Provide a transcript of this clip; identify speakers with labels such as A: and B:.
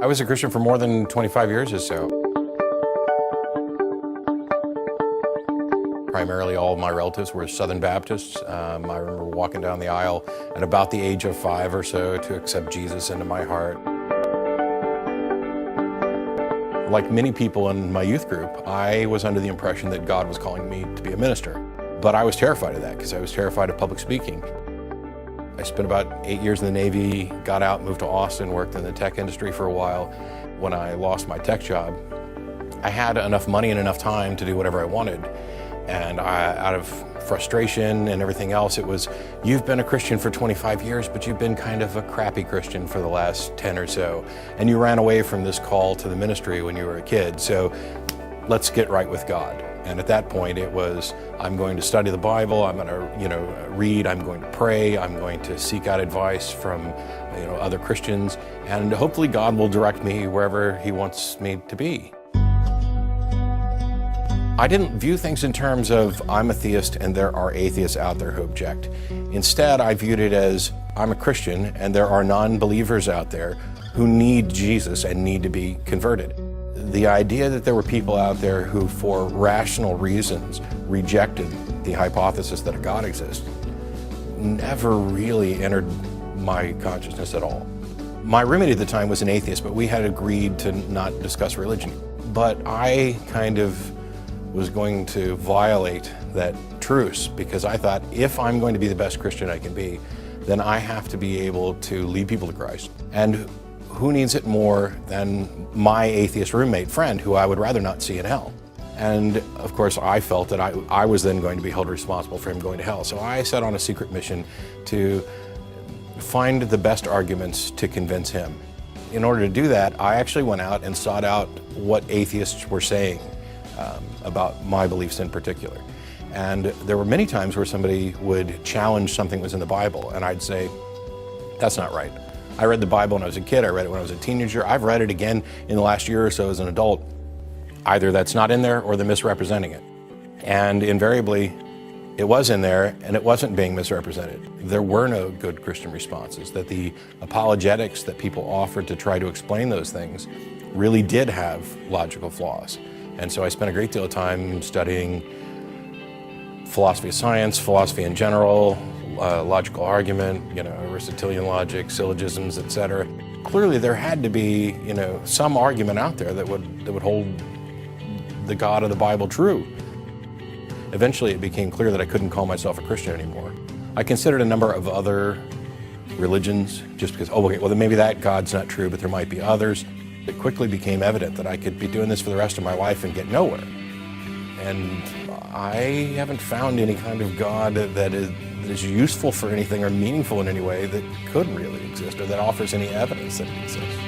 A: I was a Christian for more than 25 years or so. Primarily all of my relatives were Southern Baptists. I remember walking down the aisle at about the age of 5 or so to accept Jesus into my heart. Like many people in my youth group, I was under the impression that God was calling me to be a minister. But I was terrified of that because I was terrified of public speaking. I spent about 8 years in the Navy, got out, moved to Austin, worked in the tech industry for a while. When I lost my tech job, I had enough money and enough time to do whatever I wanted. And out of frustration and everything else, it was, you've been a Christian for 25 years, but you've been kind of a crappy Christian for the last 10 or so. And you ran away from this call to the ministry when you were a kid, so let's get right with God. And at that point it was, I'm going to study the Bible, I'm going to read, I'm going to pray, I'm going to seek out advice from other Christians, and hopefully God will direct me wherever He wants me to be. I didn't view things in terms of I'm a theist and there are atheists out there who object. Instead, I viewed it as I'm a Christian and there are non-believers out there who need Jesus and need to be converted. The idea that there were people out there who, for rational reasons, rejected the hypothesis that a God exists never really entered my consciousness at all. My roommate at the time was an atheist, but we had agreed to not discuss religion. But I kind of was going to violate that truce because I thought, if I'm going to be the best Christian I can be, then I have to be able to lead people to Christ. And who needs it more than my atheist roommate friend, who I would rather not see in hell? And of course, I felt that I was then going to be held responsible for him going to hell. So I set on a secret mission to find the best arguments to convince him. In order to do that, I actually went out and sought out what atheists were saying about my beliefs in particular. And there were many times where somebody would challenge something that was in the Bible, and I'd say, that's not right. I read the Bible when I was a kid, I read it when I was a teenager, I've read it again in the last year or so as an adult. Either that's not in there or they're misrepresenting it. And invariably, it was in there and it wasn't being misrepresented. There were no good Christian responses, that the apologetics that people offered to try to explain those things really did have logical flaws. And so I spent a great deal of time studying philosophy of science, philosophy in general, logical argument, Aristotelian logic, syllogisms, etc. Clearly there had to be, some argument out there that would hold the God of the Bible true. Eventually it became clear that I couldn't call myself a Christian anymore. I considered a number of other religions just because, okay, well then maybe that God's not true, but there might be others. It quickly became evident that I could be doing this for the rest of my life and get nowhere. And I haven't found any kind of God that is useful for anything or meaningful in any way that could really exist or that offers any evidence that it exists.